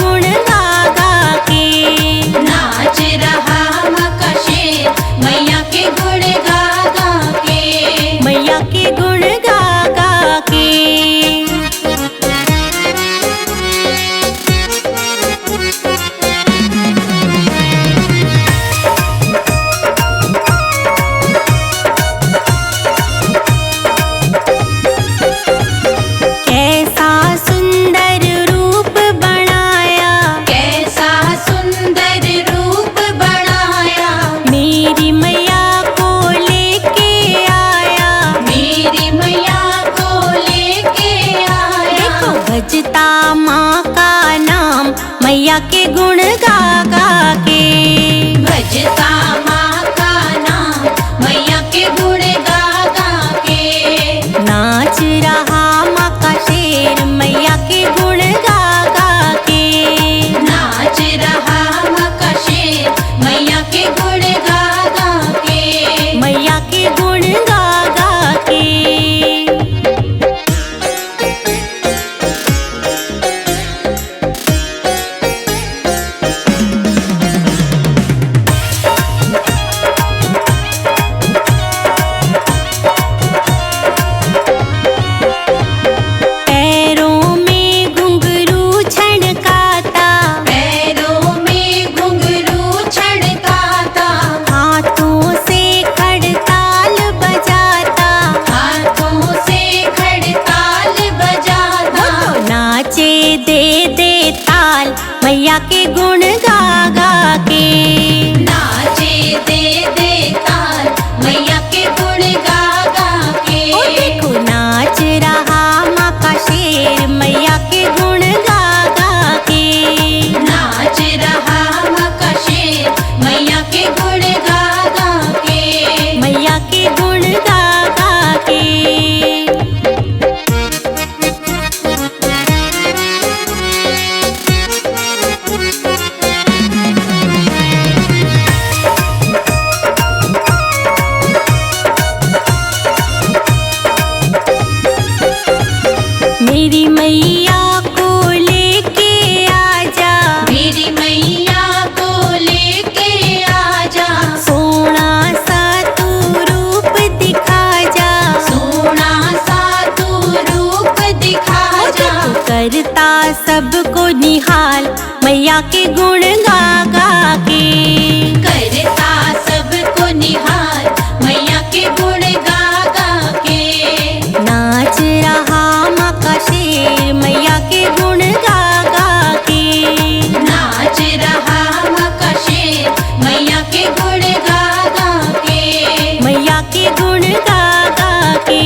गुण गा गा के। नाच रहा मक्का शेर मैया के गुण गा गा के। मैया के गुण गा गा के। कैसा सुंदर रूप बनाया, कैसा सुंदर रूप बनाया, मेरी मैया को लेके आया। मेरी मैया को लेके आया। देखो भजता माँ का नाम, मैया के गुण गा गा के। भजता माँ का नाम मैया के गुण गा गा के। नाच रहा माँ का शेर, मैया के गुण गा गा के। नाच रहा मक्का शेर मैया के गुण गा गा के। मैया के गुण गा गा के। पैरों में घुंघरू छनकाता, पैरों में घुंघरू छड़काता, हाथों से खड़ताल बजाता। हाथों से खड़ताल बजाता। नाचे दे दे ताल, मैया के गुण गा गा के। नाचे दे दे ताल मैया के गुण गा गा के। ओ देखो नाच रहा माँ का शेर, मैया के गुण गा गा के। नाच रहा मक्का शेर मैया के गुण गा गा के। मैया के गुण गा गा के। मेरी मैया को लेके आजा, मेरी मैया को लेके आजा। सोना सा तू रूप दिखा जा। सोना सा तू रूप दिखा जा। करता सबको निहाल, मैया के गुण गा गा के। करता सबको निहाल मैया के गुण गा गा के। नाच रहा माँ का शेर, मैया के गुण गा गा के। नाच रहा मक्का शेर मैया के गुण गा गा के। मैया के गुण गा गा के।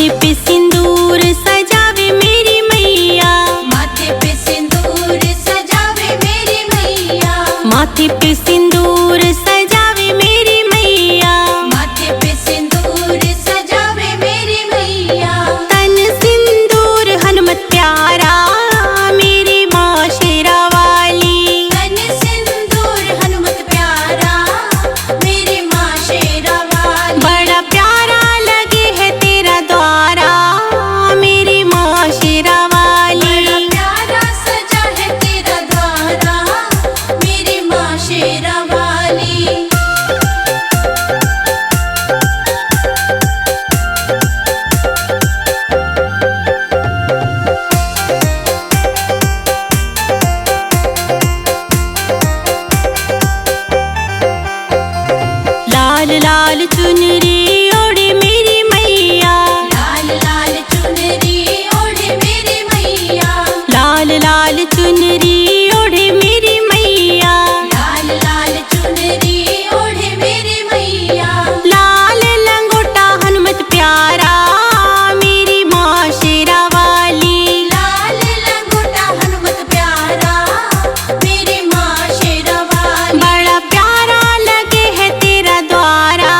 माथे पे सिंदूर सजावे मेरी मैया, माथे पे सिंदूर सजावे मेरी मैया, माथे पे सिंदूर सजावे मेरी मैया, माथे पे सिंदूर सजावे मेरी मैया। तन सिंदूर हनुमत प्यारा मेरी माँ शेरा वाली, तन सिंदूर हनुमत प्यारा मेरी माँ शेरा वाली। बड़ा प्यारा लगे है तेरा द्वारा मेरी माँ शेरा वाली। बड़ा प्यारा सजा है तेरा द्वारा मेरी माँ शेरा वाली। लाल लाल चुनरी ओढ़े मेरी मैया, लाल लाल चुनरी ओढ़े मेरी मैया, लाल लाल चुनरी ओढ़े मेरी मैया, लाल लाल चुनरी ओढ़े मेरी मैया। लाल लंगोटा हनुमत प्यारा मेरी माँ शेरा वाली, लाल लंगोटा हनुमत प्यारा मेरी माँ शेरा वाली। बड़ा प्यारा लगे है तेरा द्वारा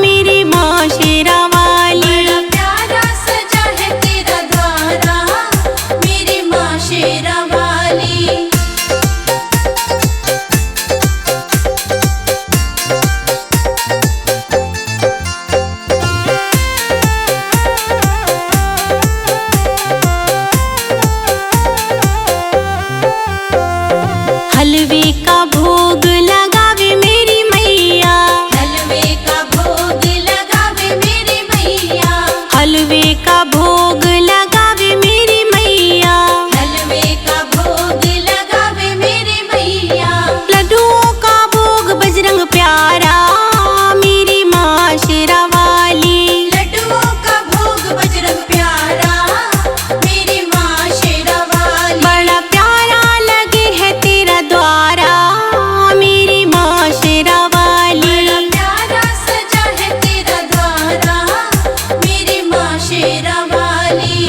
मेरी माँ शेरा वाली। बड़ा प्यारा सजा है तेरा द्वारा मेरी माँ शेरा वाली। हलवे का भोग लगावे मेरी मैया, हलवे का भोग लगावे मेरी मैया, हलवे का भोग लगावे मेरी मैया, हलवे का भोग लगावे मेरी मैया। लड्डुओं का भोग बजरंग प्यारा मेरी माँ शेरा वाली, लड्डुओं का भोग बजरंग प्यारा मेरी माँ शेरा वाली। बड़ा प्यारा लगे है तेरा द्वारा मेरी माँ शेरा वाली। बड़ा प्यारा सजा है तेरा द्वारा मेरी माँ शेरा वाली।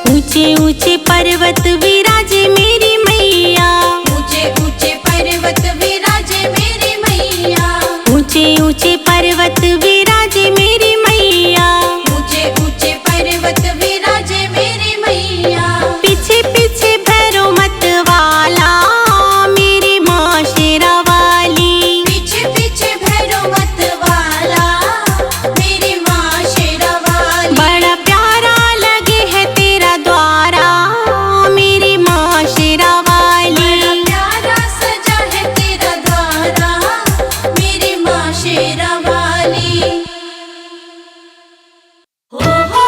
ऊंचे ऊंचे पर्वत विराजे मेरी मैया, ऊंचे ऊंचे पर्वत विराजे मेरी मैया, ऊंचे ऊंचे पर्वत विराजे मेरी मैया, ऊंचे ऊंचे पर्वत विराजे मेरी मैया। पीछे पीछे भैरो मत वाला मेरी माँ शेरा वाली, पीछे पीछे भैरव मत वाला मेरी माँ शेरा वाली। बड़ा प्यारा लगे है तेरा द्वारा मेरी माँ शेरा वाली। बड़ा प्यारा सजा है तेरा द्वारा मेरी माँ शेरा वाली। हो हो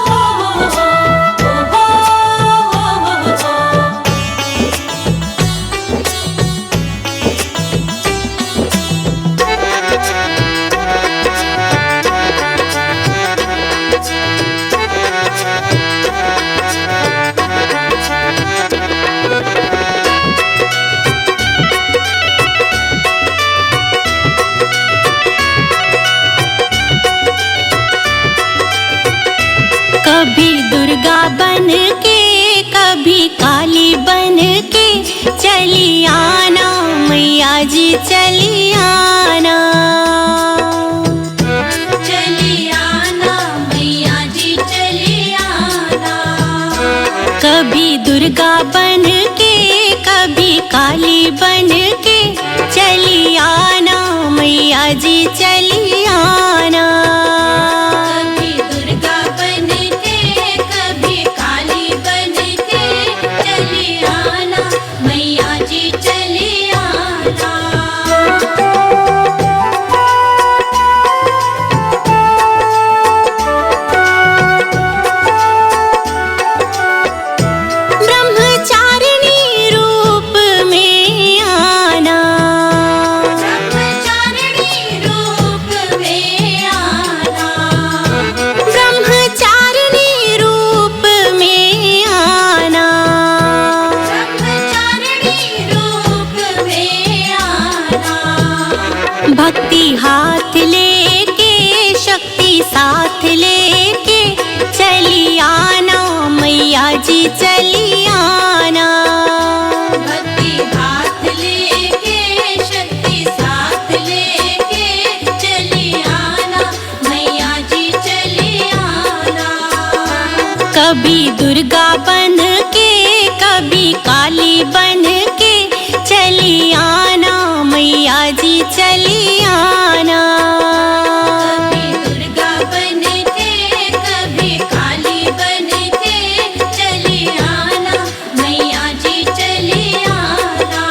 हो हो हो कभी दुर्गा बन के कभी काली बन के चली आना मैया जी चली आना, चली आना मैया जी चली आना। कभी दुर्गा बन के कभी काली बन के चली आना मैया जी चली आना। कभी दुर्गा बन के कभी काली बन के चली आना मैया जी चली आना। ब्रह्मचारिणी रूप में आना, ब्रह्मचारिणी रूप में आना। जी चली आना। भक्ति हाथ लेके शक्ति साथ लेके चली आना, मैया जी चली आना। कभी दुर्गा बन के कभी काली बन के चली आना, मैया जी चली आना। कभी दुर्गा बन के कभी काली बन के चली आना, मैया जी चली आना।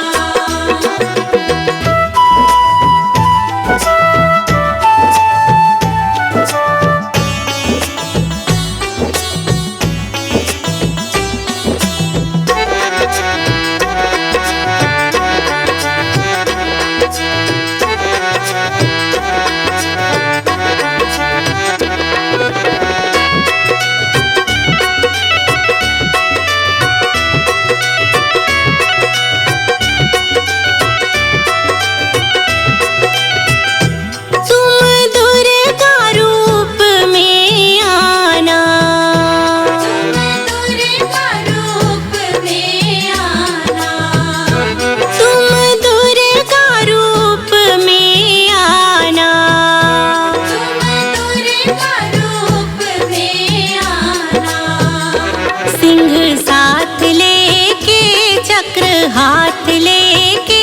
हाथ लेके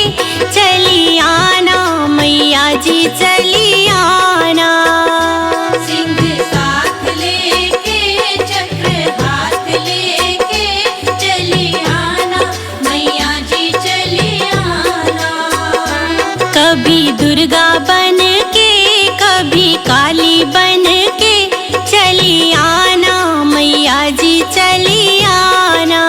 चली आना, मैया जी चली आना। सिंह साथ लेके चक्र हाथ लेके चली आना, मैया जी चली आना। कभी दुर्गा बन के कभी काली बन के चली आना, मैया जी चली आना।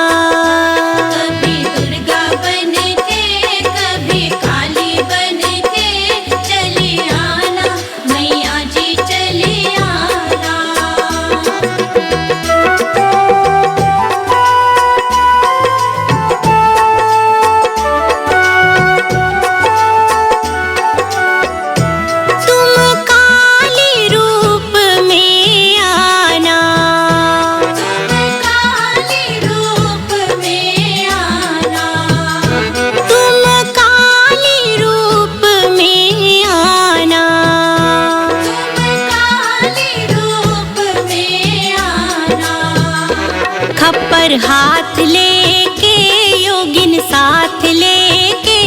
खप्पर हाथ लेके योगिन साथ लेके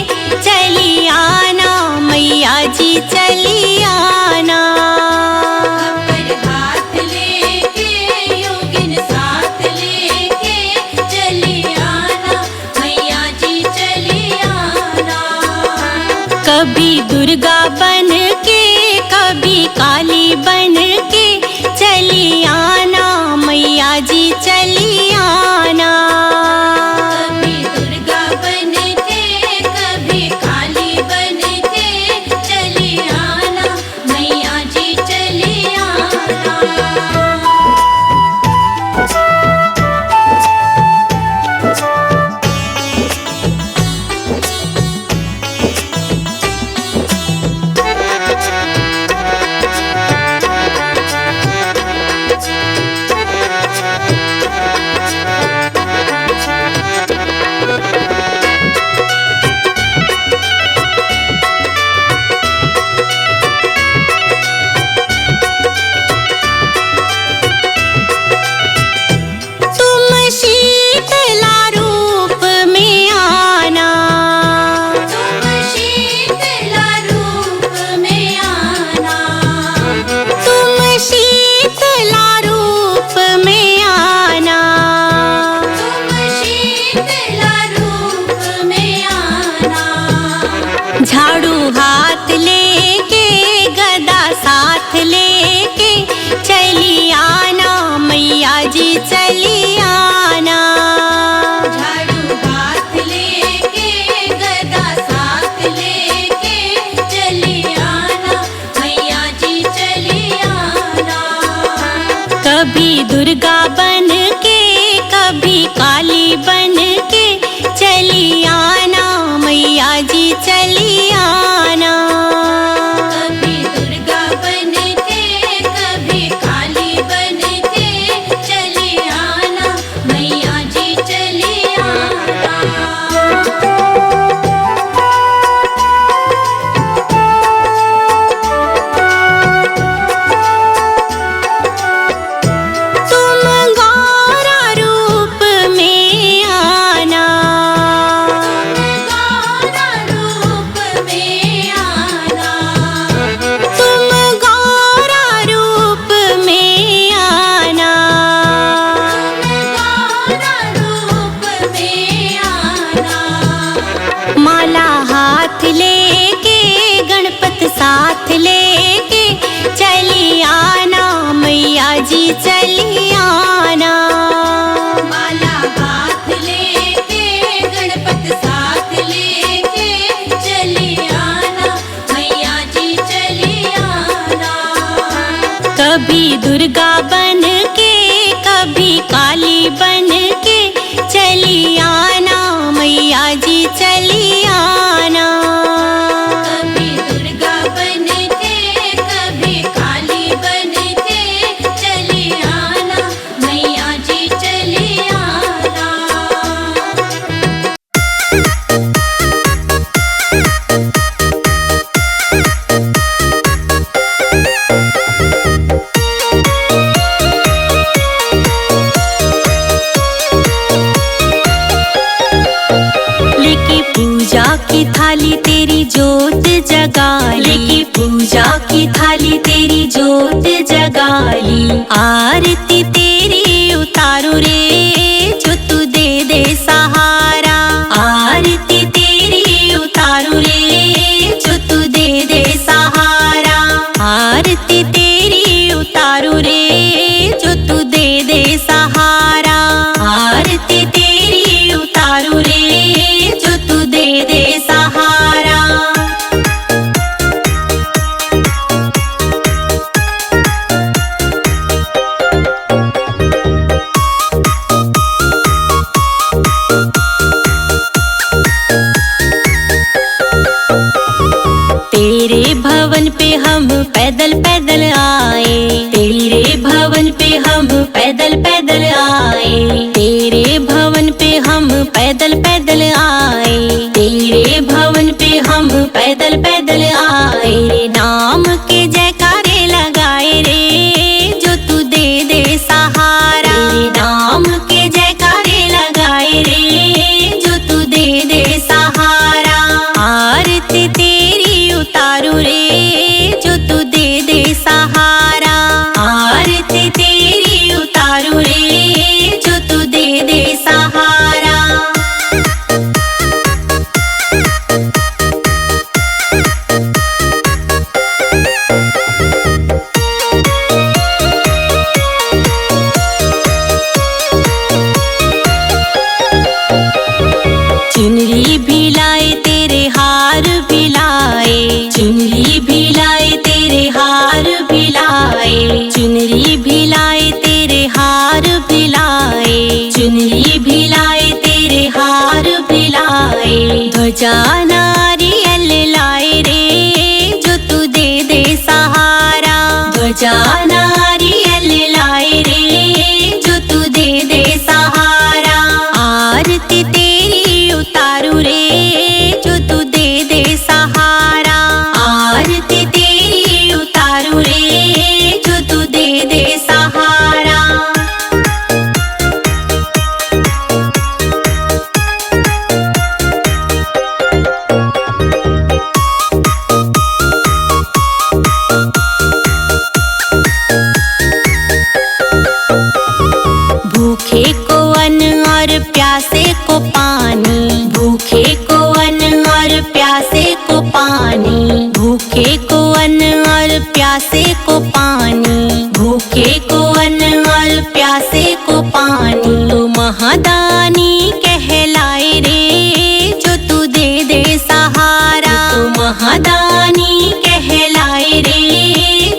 चली आना, मैया जी चली आना। खप्पर हाथ लेके योगिन साथ लेके चली आना, मैया जी चली आना। कभी दुर्गा बन के कभी काली बन के चली आना, मैया जी चली आना। कभी दुर्गा बन के कभी काली बन के चली आना, मैया जी चली आना। झाड़ू हाथ लेके गदा साथ लेके चली आना, मैया जी चली आना। झाड़ू हाथ लेके गदा साथ लेके चली आना, मैया जी चली आना। कभी दुर्गा बन के कभी काली बन के चली आना, मैया जी चली आना। कभी दुर्गा बन के कभी काली बन के चली आना, मैया चली आना। माला हाथ लेके गणपत साथ लेके चली आना, मैया जी चली आना। कभी दुर्गा बन के कभी काली बन के चली आना, मैया जी चली आना। कभी दुर्गा बन के कभी काली बन के चली आना, मैया जी चली आना। लेके पूजा की थाली तेरी जोत जगाली, लेके पूजा की थाली तेरी जोत जगाली। आरती तेरी उतारू रे जो तू दे दे सहारा, आरती तेरी उतारू रे जो तू दे दे सहारा। आरती तेरी उतारू रे जो तू दे दे सहारा, आरती तेरी उतारू रे जो तू दे दे सहारा। तेरे भवन पे हम पैदल पैदल आए, तेरे भवन पे हम पैदल पैदल आए। तेरे भवन पे हम पैदल पैदल आए, तेरे भवन पे हम पैदल पैदल आए। तेरे नाम के जयकारे लगाए रे जो तू दे दे सहारा, तेरे नाम के जयकारे लगाए रे जो तू दे दे सहारा। आरती तेरी उतारू रे जो तू दे दे सहारा, आरती तेरी उतारू रे जो तू दे दे सहारा। चुनरी भी लाए तेरे हार भी लाए, चुनरी भी लाए तेरे हार भी लाए। चुनरी भी लाए तेरे हार भी लाए, चुनरी भी लाए तेरे हार भी लाए। ध्वजा नारियल लाए रे जो तू दे दे सहारा, ध्वजा नारियल लाए रे जो तू दे दे सहारा। आरती तेरी उतारू रे जो तू दे दे सहारा, आरती तेरी उतारू रे जो तू दे दे सहारा। भूखे को अन्न और प्यासे को पानी, भूखे को अन्न और प्यासे को पानी। भूखे को अन्न और प्यासे को पानी, भूखे को अन्न और प्यासे को पानी। तू महादानी कहलाए रे जो तू दे दे सहारा, तू महादानी कहलाए रे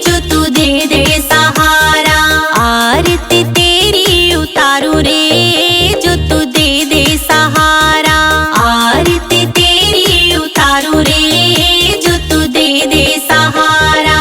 जो तू दे दे सहारा। आरती तेरी उतारू रे जो तू दे दे सहारा, आरती तेरी उतारू रे जो तू दे दे सहारा।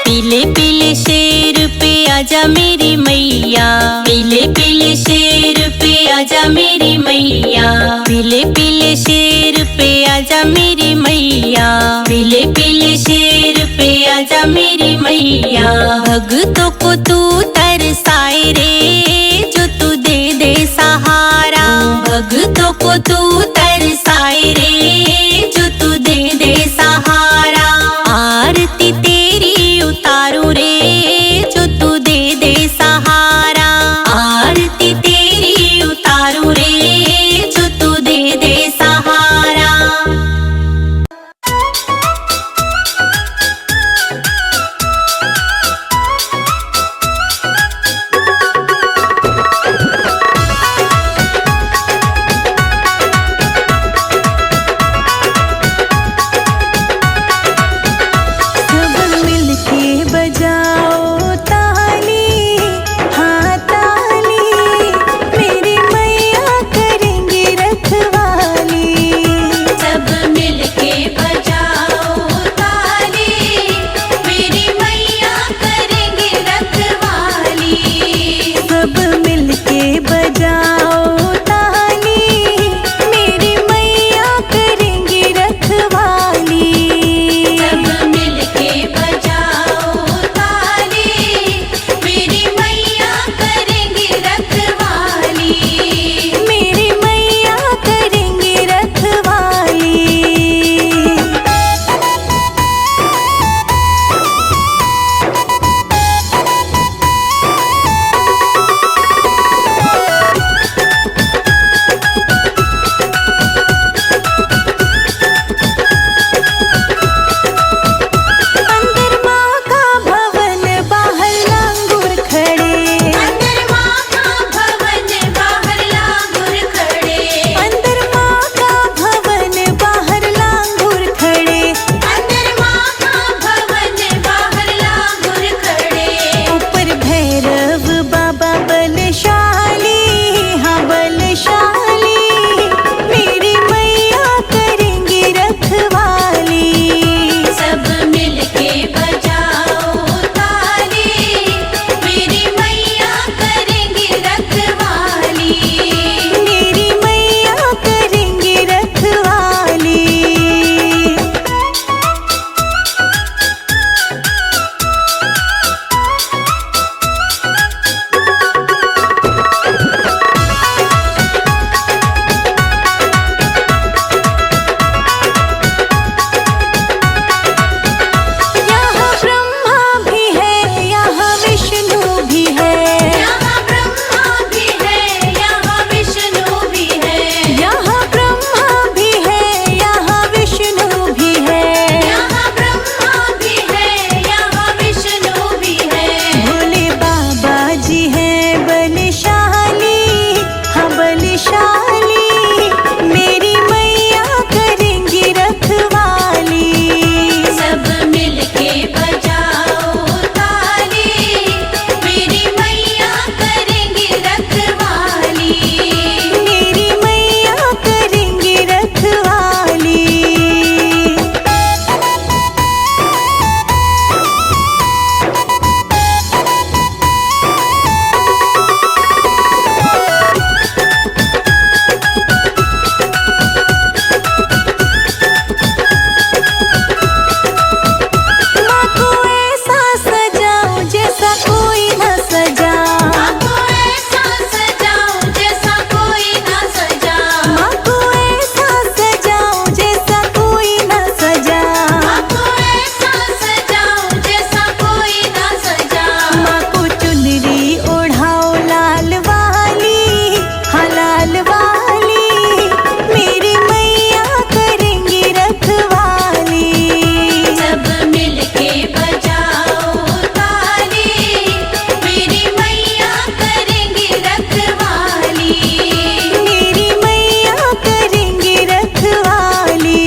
पीले पीले शेर पे आजा मेरी मैया, पीले पीले शेर पे आजा मेरी मैया। पीले पीले शेर पे आजा मेरी मैया, पीले पीले शेर पे आजा मेरी मैया। भक्तों को तू तरसाए रे जो तू दे दे सहारा, भक्तों को तू तरसाए रे जो तू दे दे सहारा। आरती तेरी उतारू रे जो तू दे भैरव बाबा बलशाली, हाँ बलशाली, मेरी मैया करेंगे रखवाली। सब मिलके बजाओ ताली, मेरी मैया करेंगे रखवाली। मेरी मैया करेंगे रखवाली। यहाँ ब्रह्मा भी है, यहाँ विष्णु भी है। यहाँ ब्रह्मा भी है, यहाँ विष्णु भी है। यहाँ ब्रह्मा भी है, यहाँ विष्णु भी है। यहाँ ब्रह्मा भी है, यहाँ विष्णु भी है। भोले बाबा जी हैं बलशाली, हाँ बलशाली, मेरी मैया करेंगी रखवाली। सब मिलके बजाओ ताली, मेरी मैया करेंगे रखवाली। मेरी मैया करेंगी रखवाली। माँ को ऐसा सजाओ जैसा कोई न सजा। आपको ऐसा सजाओ जैसा कोई ना सजा। माँ को ऐसा सजाओ जैसा कोई न सजा। आपको ऐसा सजाओ जैसा कोई ना सजा। माँ को चुनरी ओढ़ाओ लाल वाली, हाँ लाल वाली, मेरी मैया करेंगी रखवाली। सब मिलके बजाओ ताली, मेरी मैया करेंगे रखवाली। मेरी मैया करेंगी रखवाली।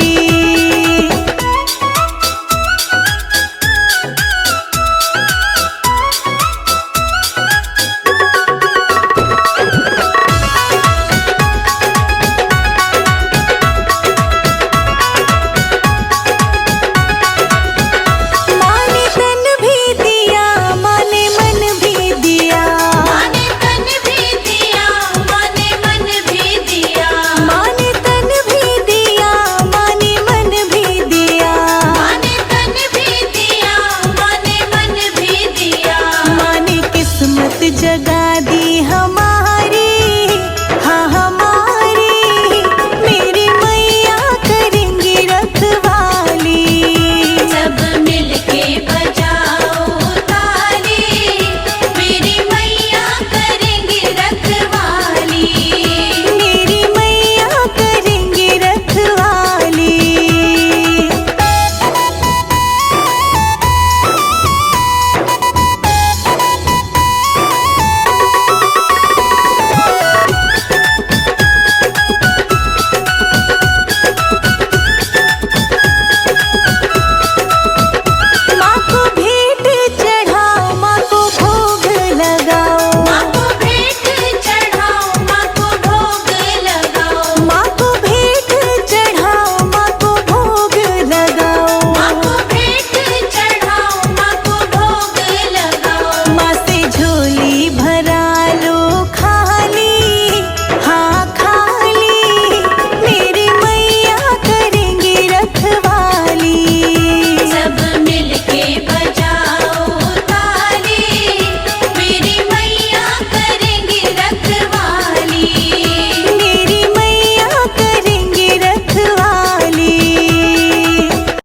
माँ ने तन भी दिया, माँ ने मन भी दिया। माने तन भी दिया, माने मन भी दिया। माँ ने तन भी दिया, माँ ने मन भी दिया। माने तन भी दिया, माने मन भी दिया। माँ ने किस्मत जगा